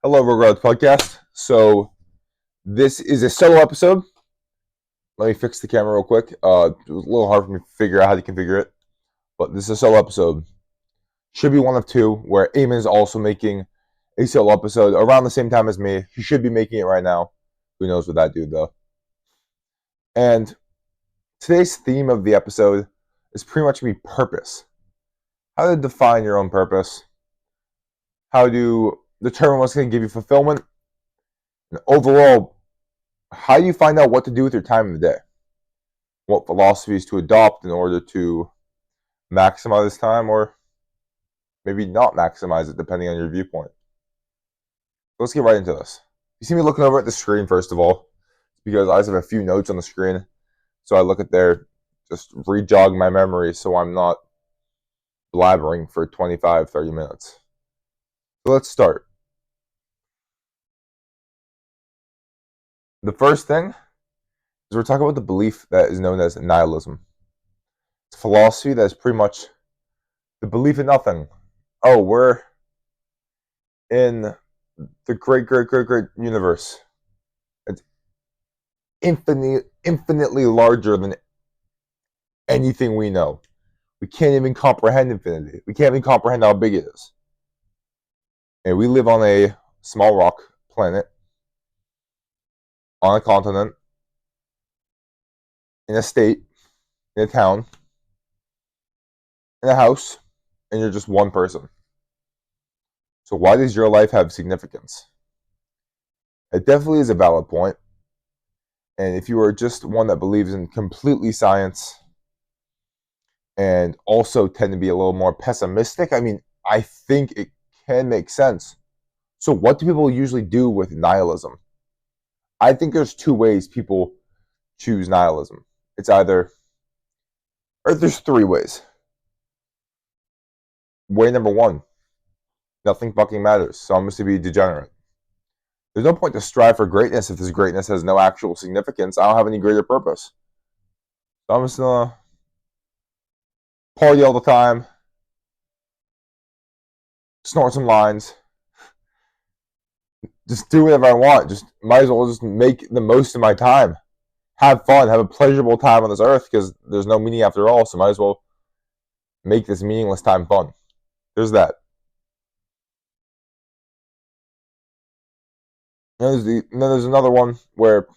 Hello, Rogue Podcast. So this is a solo episode. Let me fix the camera real quick. It was a little hard for me to figure out how to configure it, but this is a solo episode. Should be one of two, where Eamon is also making a solo episode around the same time as me. He should be making it right now. Who knows with that dude though? And today's theme of the episode is pretty much going to be purpose. How to define your own purpose. How to determine what's going to give you fulfillment. And overall, how do you find out what to do with your time in the day? What philosophies to adopt in order to maximize time, or maybe not maximize it depending on your viewpoint. Let's get right into this. You see me looking over at the screen first of all, because I just have a few notes on the screen. So I look at there, just re-jog my memory so I'm not blabbering for 25, 30 minutes. So let's start. The first thing is we're talking about the belief that is known as nihilism. It's a philosophy that is pretty much the belief in nothing. Oh, we're in the great universe. It's infinitely larger than anything we know. We can't even comprehend infinity. We can't even comprehend how big it is. And we live on a small rock planet, on a continent, in a state, in a town, in a house, and you're just one person. So why does your life have significance? It definitely is a valid point. And if you are just one that believes in completely science and also tend to be a little more pessimistic, I think it can make sense. So what do people usually do with nihilism? I think there's two ways people choose nihilism. There's three ways. Way number one, nothing fucking matters, so I'm just to be degenerate. There's no point to strive for greatness if this greatness has no actual significance. I don't have any greater purpose. So I'm just gonna party all the time, snort some lines, just do whatever I want. Just might as well just make the most of my time. Have fun, have a pleasurable time on this earth because there's no meaning after all, so might as well make this meaningless time fun. There's that. And then there's another one where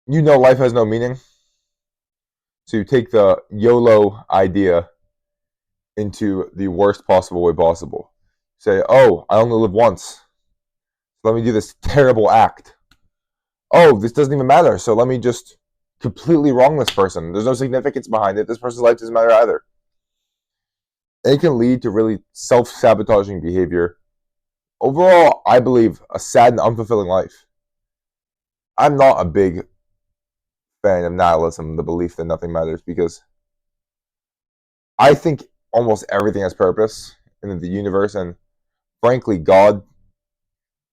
you know life has no meaning. So you take the YOLO idea into the worst possible way possible. Say, oh, I only live once. Let me do this terrible act. Oh, this doesn't even matter. So let me just completely wrong this person. There's no significance behind it. This person's life doesn't matter either. It can lead to really self-sabotaging behavior. Overall, I believe a sad and unfulfilling life. I'm not a big fan of nihilism, the belief that nothing matters, because I think almost everything has purpose in the universe, and frankly, God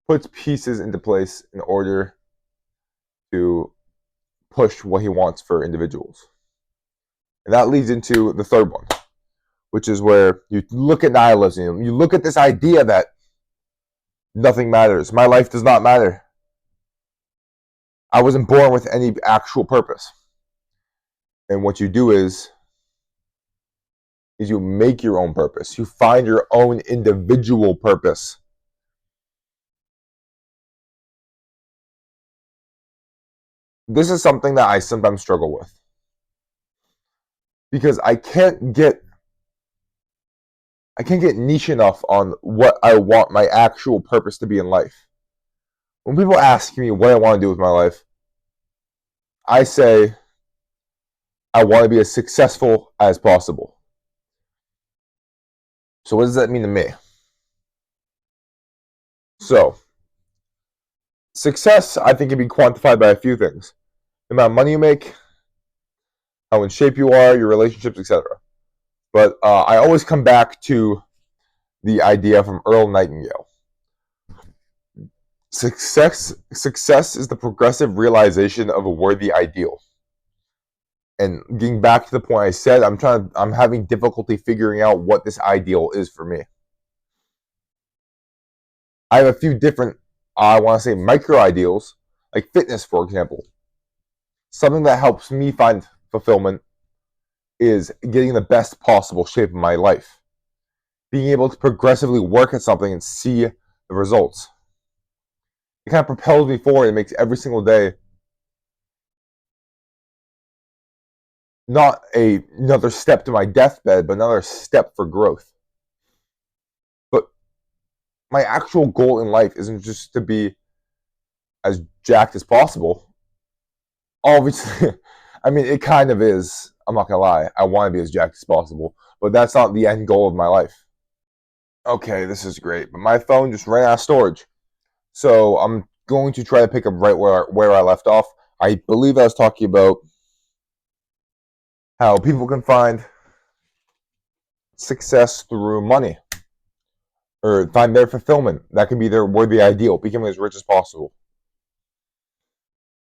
puts pieces into place in order to push what he wants for individuals. And that leads into the third one, which is where you look at nihilism. You look at this idea that nothing matters. My life does not matter. I wasn't born with any actual purpose. And what you do is you make your own purpose. You find your own individual purpose. This is something that I sometimes struggle with. Because I can't get niche enough on what I want my actual purpose to be in life. When people ask me what I want to do with my life, I say I want to be as successful as possible. So what does that mean to me? So, success, I think, can be quantified by a few things. The amount of money you make, how in shape you are, your relationships, etc. But I always come back to the idea from Earl Nightingale. Success is the progressive realization of a worthy ideal. And getting back to the point I said, I'm having difficulty figuring out what this ideal is for me. I have a few different, I want to say, micro ideals, like fitness, for example. Something that helps me find fulfillment is getting the best possible shape of my life. Being able to progressively work at something and see the results. It kind of propels me forward and makes every single day not another step to my deathbed, but another step for growth. But my actual goal in life isn't just to be as jacked as possible. Obviously, I mean, it kind of is. I'm not going to lie. I want to be as jacked as possible, but that's not the end goal of my life. Okay, this is great, but my phone just ran out of storage. So I'm going to try to pick up right where I left off. I believe I was talking about how people can find success through money or find their fulfillment. That can be their worthy ideal, becoming as rich as possible.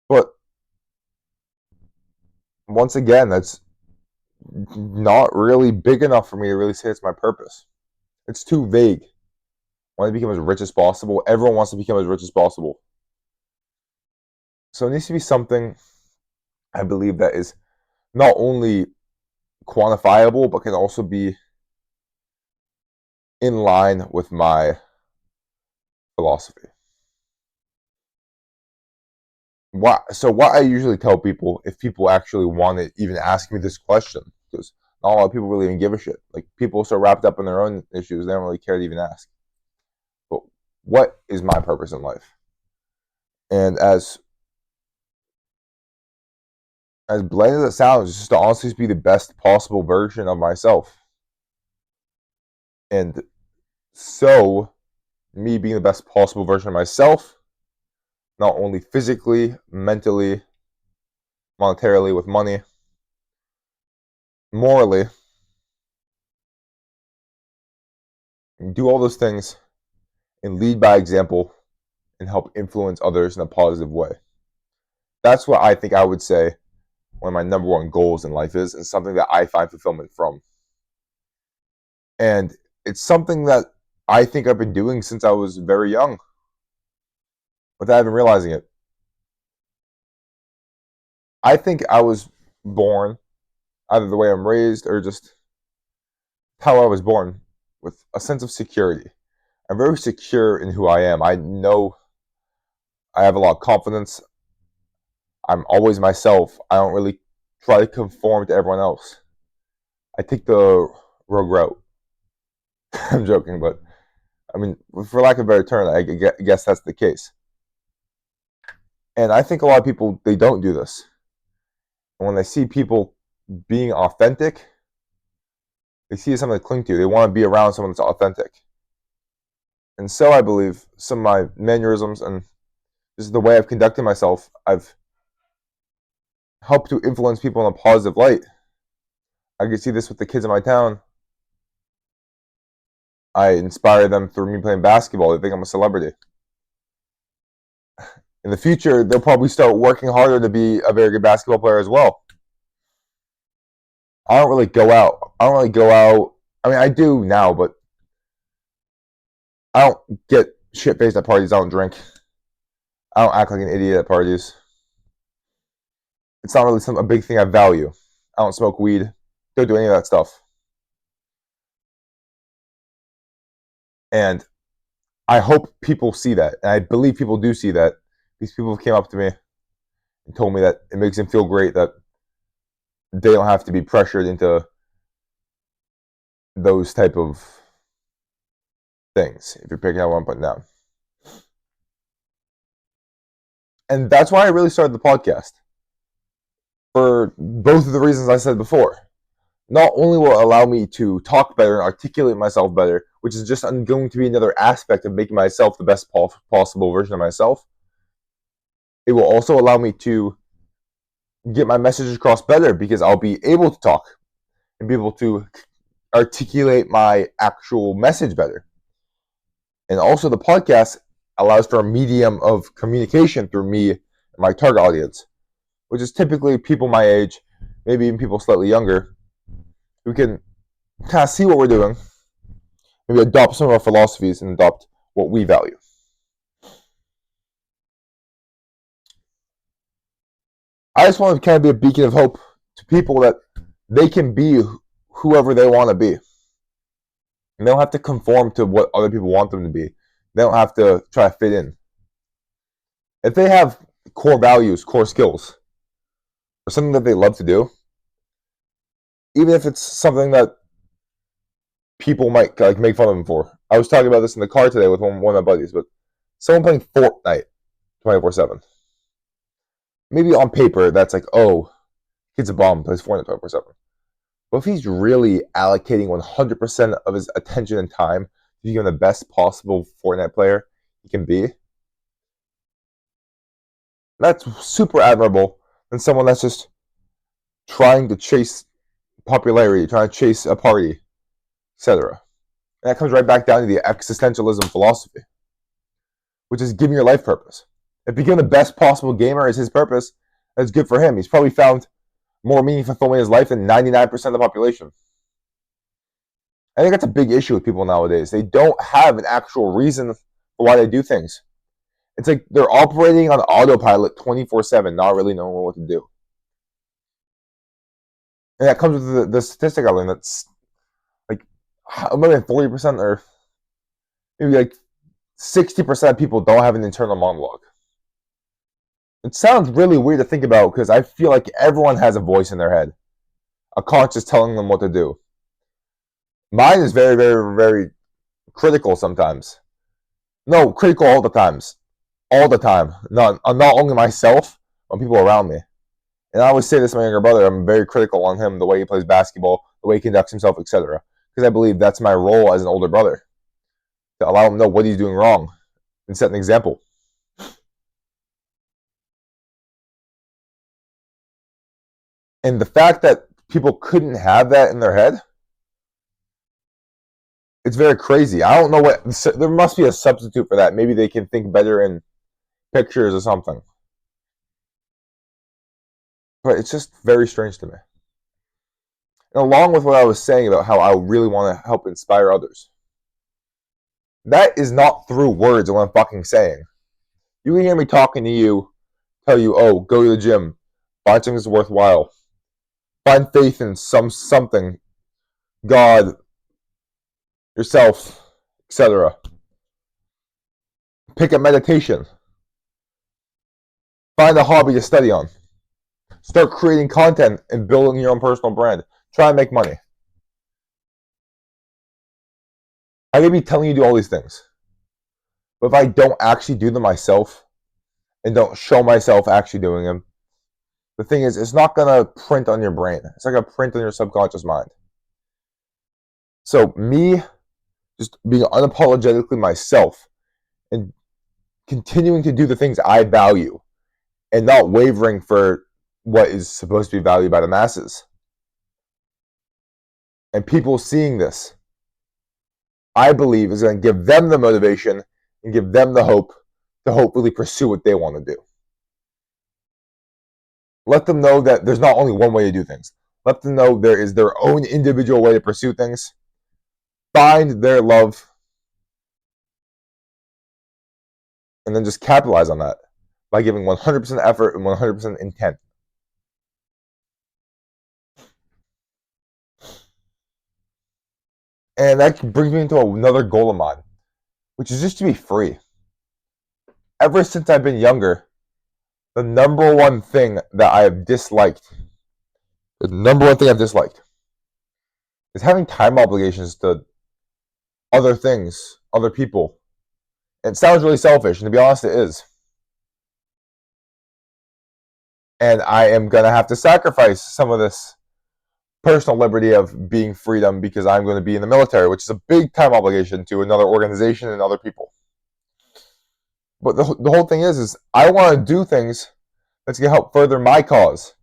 But once again, that's not really big enough for me to really say it's my purpose. It's too vague. I want to become as rich as possible. Everyone wants to become as rich as possible. So it needs to be something, I believe, that is not only quantifiable, but can also be in line with my philosophy. What I usually tell people, if people actually want to even ask me this question, because not a lot of people really even give a shit. Like, people are so wrapped up in their own issues, they don't really care to even ask. But what is my purpose in life? And as bland as it sounds, it's just to honestly be the best possible version of myself. And so, me being the best possible version of myself, not only physically, mentally, monetarily, with money, morally, do all those things and lead by example and help influence others in a positive way. That's what I think I would say one of my number one goals in life is, and something that I find fulfillment from. And it's something that I think I've been doing since I was very young, without even realizing it. I think I was born, either the way I'm raised or just how I was born, with a sense of security. I'm very secure in who I am. I know I have a lot of confidence. I'm always myself. I don't really try to conform to everyone else. I take the rogue route. I'm joking, but I mean, for lack of a better term, I guess that's the case. And I think a lot of people, they don't do this. And when they see people being authentic, they see something to cling to. They want to be around someone that's authentic. And so I believe some of my mannerisms and just the way I've conducted myself, I've helped to influence people in a positive light. I can see this with the kids in my town. I inspire them through me playing basketball. They think I'm a celebrity. In the future, they'll probably start working harder to be a very good basketball player as well. I don't really go out. I mean, I do now, but I don't get shit-faced at parties. I don't drink. I don't act like an idiot at parties. It's not really a big thing I value. I don't smoke weed. Don't do any of that stuff. And I hope people see that. And I believe people do see that. These people came up to me and told me that it makes them feel great that they don't have to be pressured into those type of things, if you're picking out what I'm putting down. And that's why I really started the podcast. For both of the reasons I said before. Not only will it allow me to talk better and articulate myself better, which is just going to be another aspect of making myself the best possible version of myself, it will also allow me to get my message across better, because I'll be able to talk and be able to articulate my actual message better. And also, the podcast allows for a medium of communication through me and my target audience, which is typically people my age, maybe even people slightly younger, who can kind of see what we're doing, maybe adopt some of our philosophies and adopt what we value. I just want to kind of be a beacon of hope to people that they can be whoever they want to be. And they don't have to conform to what other people want them to be. They don't have to try to fit in. If they have core values, core skills, or something that they love to do, even if it's something that people might like make fun of them for. I was talking about this in the car today with one of my buddies, but someone playing Fortnite 24/7. Maybe on paper that's like, oh, kid's a bum, plays Fortnite 24/7. But if he's really allocating 100% of his attention and time to become the best possible Fortnite player he can be, that's super admirable than someone that's just trying to chase popularity, trying to chase a party, etc. And that comes right back down to the existentialism philosophy, which is giving your life purpose. If becoming the best possible gamer is his purpose, that's good for him. He's probably found more meaning fulfillment in his life than 99% of the population. I think that's a big issue with people nowadays. They don't have an actual reason for why they do things. It's like they're operating on autopilot 24/7, not really knowing what to do. And that comes with the statistic I learned that's like maybe 40% or maybe like 60% of people don't have an internal monologue. It sounds really weird to think about because I feel like everyone has a voice in their head, a conscience telling them what to do. Mine is very, very, very critical sometimes. No, critical all the times. All the time. Not only myself, but people around me. And I always say this to my younger brother, I'm very critical on him, the way he plays basketball, the way he conducts himself, etc. Because I believe that's my role as an older brother, to allow him to know what he's doing wrong and set an example. And the fact that people couldn't have that in their head, it's very crazy. I don't know what, there must be a substitute for that. Maybe they can think better in pictures or something. But it's just very strange to me. And along with what I was saying about how I really want to help inspire others, that is not through words of what I'm fucking saying. You can hear me talking to you, tell you, oh, go to the gym, find something that's worthwhile, find faith in something, God, yourself, etc. Pick up meditation. Find a hobby to study on. Start creating content and building your own personal brand. Try and make money. I may be telling you to do all these things, but if I don't actually do them myself and don't show myself actually doing them, the thing is, it's not going to print on your brain. It's not going to print on your subconscious mind. So me just being unapologetically myself and continuing to do the things I value and not wavering for what is supposed to be valued by the masses. And people seeing this, I believe, is going to give them the motivation and give them the hope to hopefully pursue what they want to do. Let them know that there's not only one way to do things. Let them know there is their own individual way to pursue things. Find their love and then just capitalize on that by giving 100% effort and 100% intent. And that brings me into another goal of mine, which is just to be free. Ever since I've been younger, the number one thing that I have disliked, is having time obligations to other things, other people. It sounds really selfish, and to be honest, it is. And I am going to have to sacrifice some of this personal liberty of being freedom because I'm going to be in the military, which is a big time obligation to another organization and other people. But the whole thing is I want to do things that's going to help further my cause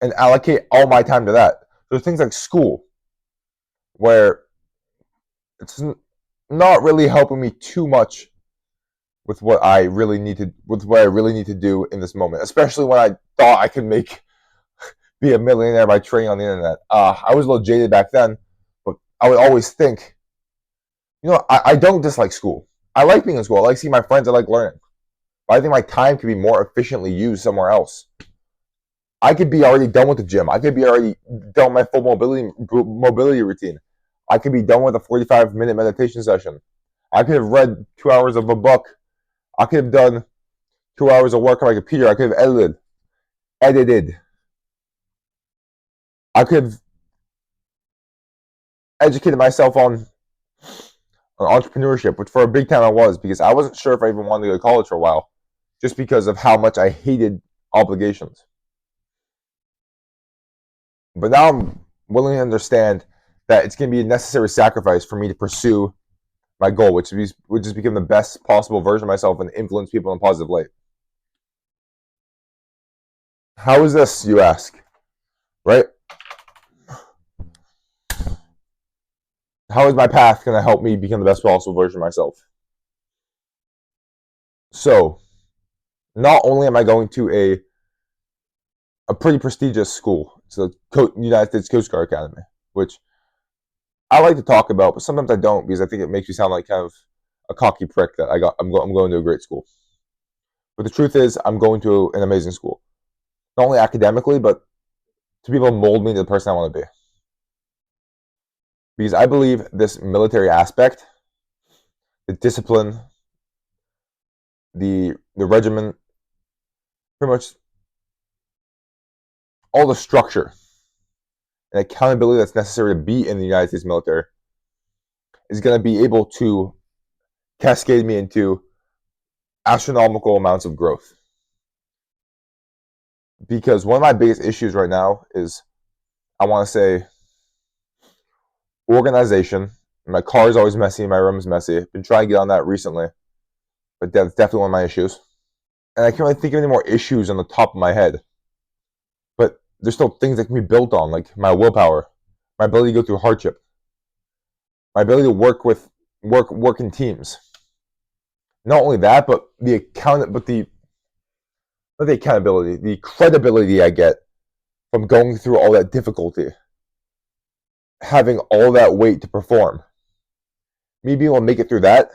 and allocate all my time to that. There's things like school, where it's not really helping me too much with what I really need to do in this moment, especially when I thought I could make be a millionaire by trading on the internet. I was a little jaded back then, but I would always think, I don't dislike school. I like being in school. I like seeing my friends. I like learning. But I think my time could be more efficiently used somewhere else. I could be already done with the gym. I could be already done with my full mobility routine. I could be done with a 45-minute meditation session. I could have read 2 hours of a book. I could have done 2 hours of work on my computer. I could have edited. I could have educated myself on entrepreneurship, which for a big time I was, because I wasn't sure if I even wanted to go to college for a while, just because of how much I hated obligations. But now I'm willing to understand that it's going to be a necessary sacrifice for me to pursue my goal, which is become the best possible version of myself and influence people in a positive light. How is this, you ask? Right? How is my path going to help me become the best possible version of myself? So, not only am I going to a pretty prestigious school, it's the United States Coast Guard Academy, which I like to talk about, but sometimes I don't because I think it makes me sound like kind of a cocky prick that I'm going to a great school. But the truth is, I'm going to an amazing school, not only academically, but to be able to mold me into the person I want to be. Because I believe this military aspect, the discipline, the regimen, pretty much all the structure and accountability that's necessary to be in the United States military is going to be able to cascade me into astronomical amounts of growth. Because one of my biggest issues right now is, I want to say, organization. My car is always messy. My room is messy. I've been trying to get on that recently, but that's definitely one of my issues. And I can't really think of any more issues on the top of my head. But there's still things that can be built on, like my willpower, my ability to go through hardship, my ability to work in teams. Not only that, but the accountability, the credibility I get from going through all that difficulty, having all that weight to perform. Me being able to make it through that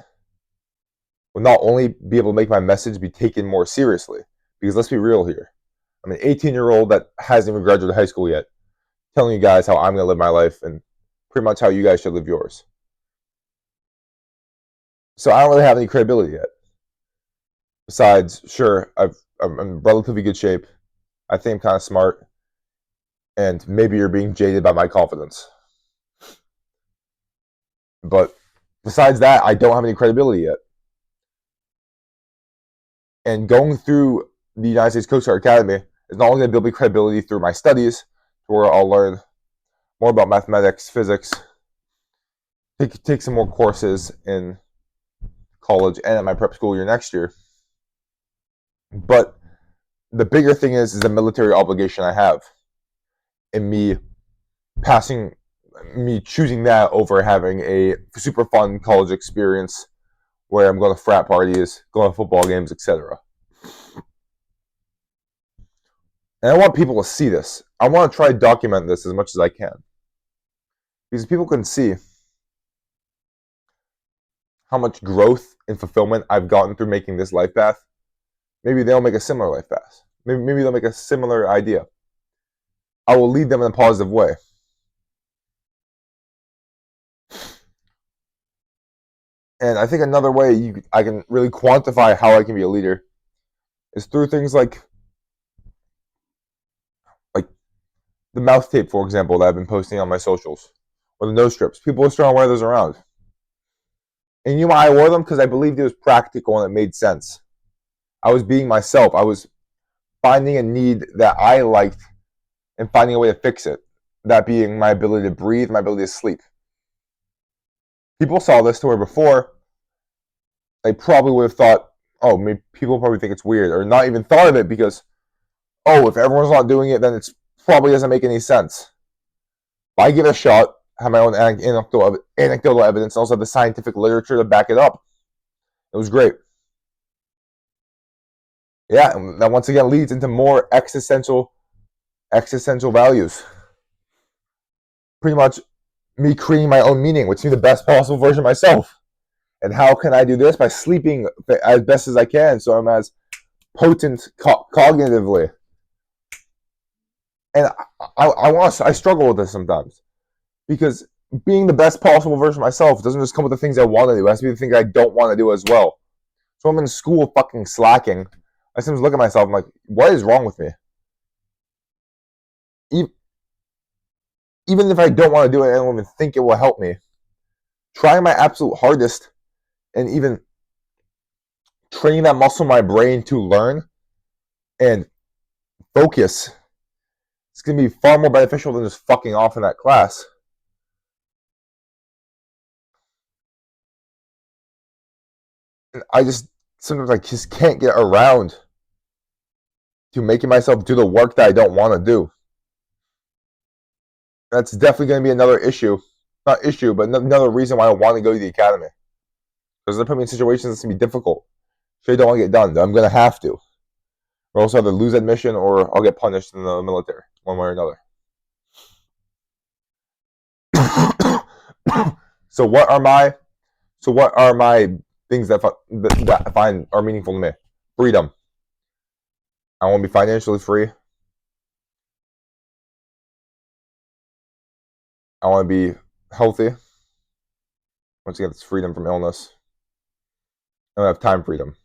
will not only be able to make my message be taken more seriously, because let's be real here. I'm an 18-year-old that hasn't even graduated high school yet, telling you guys how I'm going to live my life and pretty much how you guys should live yours. So I don't really have any credibility yet. Besides, sure, I'm in relatively good shape. I think I'm kind of smart. And maybe you're being jaded by my confidence. But besides that, I don't have any credibility yet. And going through the United States Coast Guard Academy is not only going to build me credibility through my studies, where I'll learn more about mathematics, physics, take some more courses in college and at my prep school year next year. But the bigger thing is the military obligation I have, and me choosing that over having a super fun college experience where I'm going to frat parties, going to football games, etc. And I want people to see this. I want to try to document this as much as I can, because people can see how much growth and fulfillment I've gotten through making this life path. Maybe they'll make a similar life path. Maybe they'll make a similar idea. I will lead them in a positive way. And I think another way I can really quantify how I can be a leader is through things like the mouth tape, for example, that I've been posting on my socials, or the nose strips. People are starting to wear those around. And you know why I wore them? Because I believed it was practical and it made sense. I was being myself. I was finding a need that I liked and finding a way to fix it. That being my ability to breathe, my ability to sleep. People saw this to where before, they probably would have thought, oh, maybe people probably think it's weird, or not even thought of it because, oh, if everyone's not doing it, then it probably doesn't make any sense. But I give it a shot, have my own anecdotal evidence, and also have the scientific literature to back it up. It was great. Yeah, and that once again leads into more existential existential values. Pretty much me creating my own meaning, which is the best possible version of myself. And how can I do this? By sleeping as best as I can, so I'm as potent cognitively. And I struggle with this sometimes, because being the best possible version of myself doesn't just come with the things I want to do. It has to be the things I don't want to do as well. So I'm in school fucking slacking. I sometimes look at myself, I'm like, what is wrong with me? Even if I don't want to do it, I don't even think it will help me. Trying my absolute hardest and even training that muscle in my brain to learn and focus, it's going to be far more beneficial than just fucking off in that class. And I just sometimes I just can't get around to making myself do the work that I don't want to do. That's definitely going to be another issue. Not issue, but another reason why I want to go to the academy. Because they're putting me in situations that's going to be difficult. If I don't want to get done, I'm going to have to. Or else either lose admission or I'll get punished in the military, one way or another. So what are my things that I find are meaningful to me? Freedom. I want to be financially free. I want to be healthy. Once again, it's freedom from illness. I have time freedom.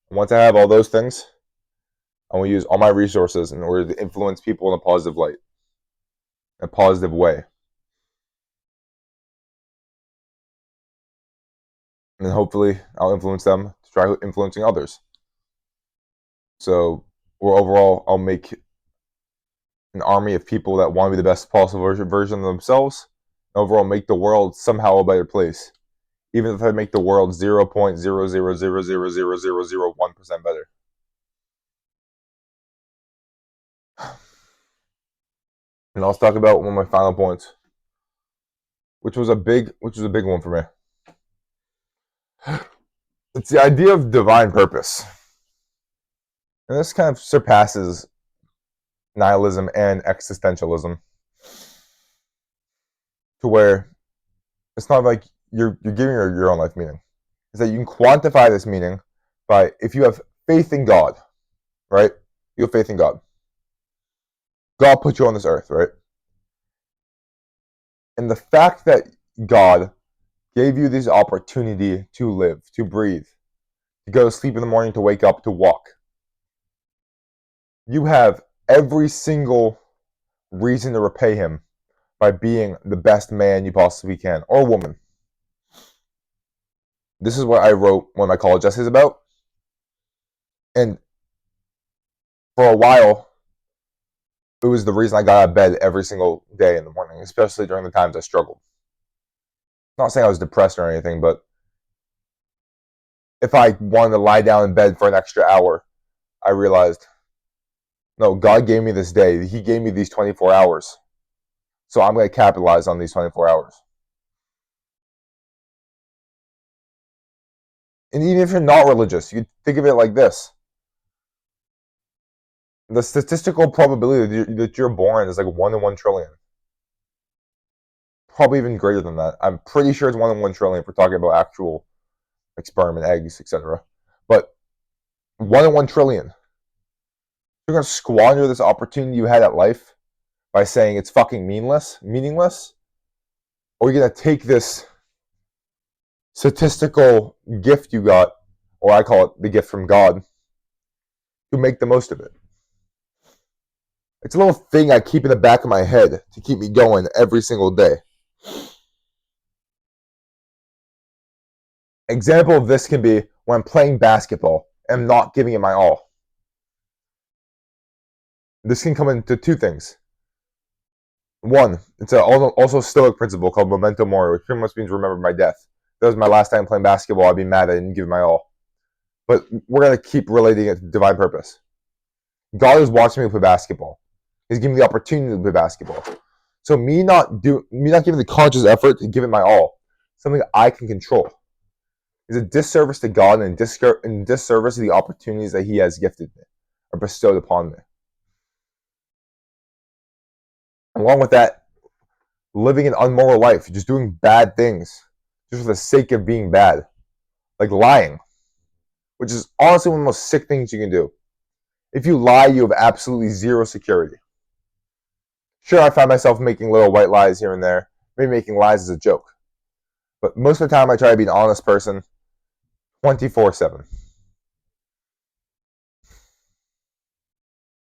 And once I have all those things, I want to use all my resources in order to influence people in a positive light, in a positive way. And then hopefully I'll influence them to try influencing others. So, or overall, I'll make an army of people that want to be the best possible version of themselves. And overall, make the world somehow a better place, even if I make the world 0.000000001% better. And let's talk about one of my final points, which was a big one for me. It's the idea of divine purpose. And this kind of surpasses nihilism and existentialism, to where it's not like you're giving your own life meaning. It's that you can quantify this meaning by, if you have faith in God, right? You have faith in God. God put you on this earth, right? And the fact that God gave you this opportunity to live, to breathe, to go to sleep in the morning, to wake up, to walk, you have every single reason to repay him by being the best man you possibly can, or woman. This is what I wrote one of my college essays about. And for a while, it was the reason I got out of bed every single day in the morning, especially during the times I struggled. Not saying I was depressed or anything, but if I wanted to lie down in bed for an extra hour, I realized, no, God gave me this day. He gave me these 24 hours. So I'm going to capitalize on these 24 hours. And even if you're not religious, you think of it like this. The statistical probability that you're born is like 1 in 1 trillion. Probably even greater than that. I'm pretty sure it's 1 in 1 trillion if we're talking about actual sperm and eggs, etc. But 1 in 1 trillion. You're going to squander this opportunity you had at life by saying it's fucking meaningless? Or you're going to take this statistical gift you got, or I call it the gift from God, to make the most of it? It's a little thing I keep in the back of my head to keep me going every single day. Example of this can be when I'm playing basketball and I'm not giving it my all. This can come into two things. One, it's also a Stoic principle called memento mori, which pretty much means remember my death. If that was my last time playing basketball, I'd be mad I didn't give it my all. But we're going to keep relating it to divine purpose. God is watching me play basketball. He's giving me the opportunity to play basketball. So me not giving the conscious effort to give it my all, something I can control, is a disservice to God and disservice to the opportunities that He has gifted me or bestowed upon me. Along with that, living an unmoral life, just doing bad things, just for the sake of being bad, like lying, which is honestly one of the most sick things you can do. If you lie, you have absolutely zero security. Sure, I find myself making little white lies here and there, maybe making lies as a joke. But most of the time, I try to be an honest person 24/7.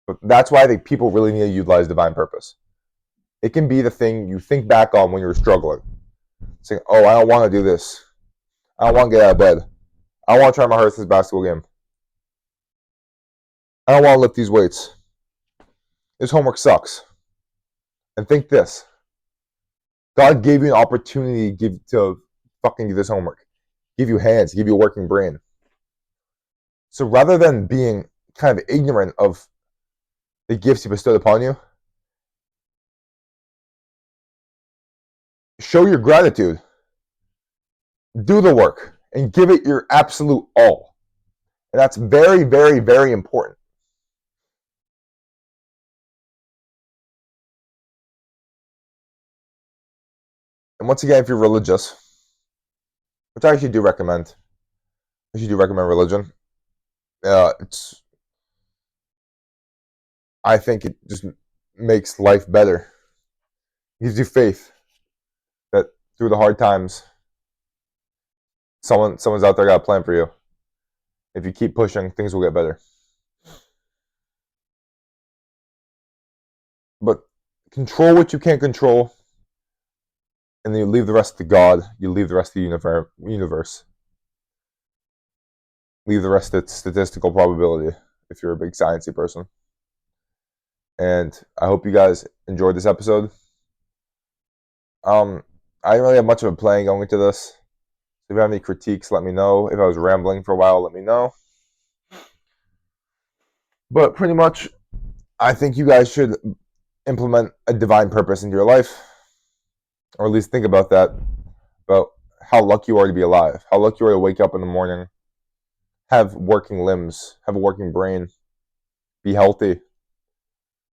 But that's why I think people really need to utilize divine purpose. It can be the thing you think back on when you're struggling. Saying, oh, I don't want to do this. I don't want to get out of bed. I don't want to try my hardest this basketball game. I don't want to lift these weights. This homework sucks. And think this. God gave you an opportunity to fucking do this homework. Give you hands, give you a working brain. So rather than being kind of ignorant of the gifts he bestowed upon you, show your gratitude. Do the work and give it your absolute all. And that's very, very, very important. And once again, if you're religious, which I actually do recommend, religion. I think it just makes life better. It gives you faith that through the hard times, someone's out there got a plan for you. If you keep pushing, things will get better. But control what you can't control, and then you leave the rest to God. You leave the rest to the universe. Leave the rest to statistical probability if you're a big sciencey person. And I hope you guys enjoyed this episode. I didn't really have much of a plan going into this. If you have any critiques, let me know. If I was rambling for a while, let me know. But pretty much, I think you guys should implement a divine purpose into your life, or at least think about that, about how lucky you are to be alive, how lucky you are to wake up in the morning, have working limbs, have a working brain, be healthy,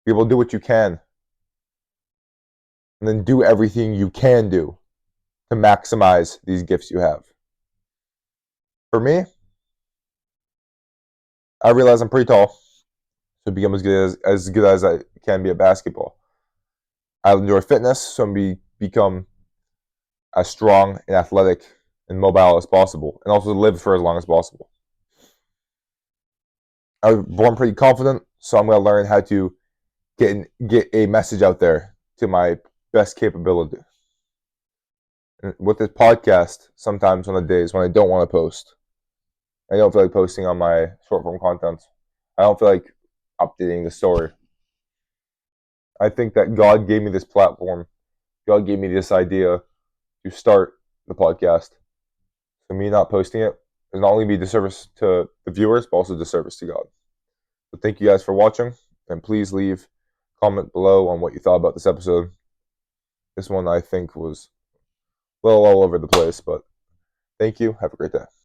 be able to do what you can, and then do everything you can do to maximize these gifts you have. For me, I realize I'm pretty tall, so become as good as I can be at basketball. I enjoy fitness, so I'm become as strong and athletic and mobile as possible, and also live for as long as possible. I was born pretty confident, so I'm going to learn how to get a message out there to my best capability. And with this podcast, sometimes on the days when I don't want to post, I don't feel like posting on my short form content. I don't feel like updating the story. I think that God gave me this platform. God gave me this idea to start the podcast. So me not posting it is not only be disservice to the viewers, but also disservice to God. So thank you guys for watching, and please leave a comment below on what you thought about this episode. This one I think was a little all over the place, but thank you. Have a great day.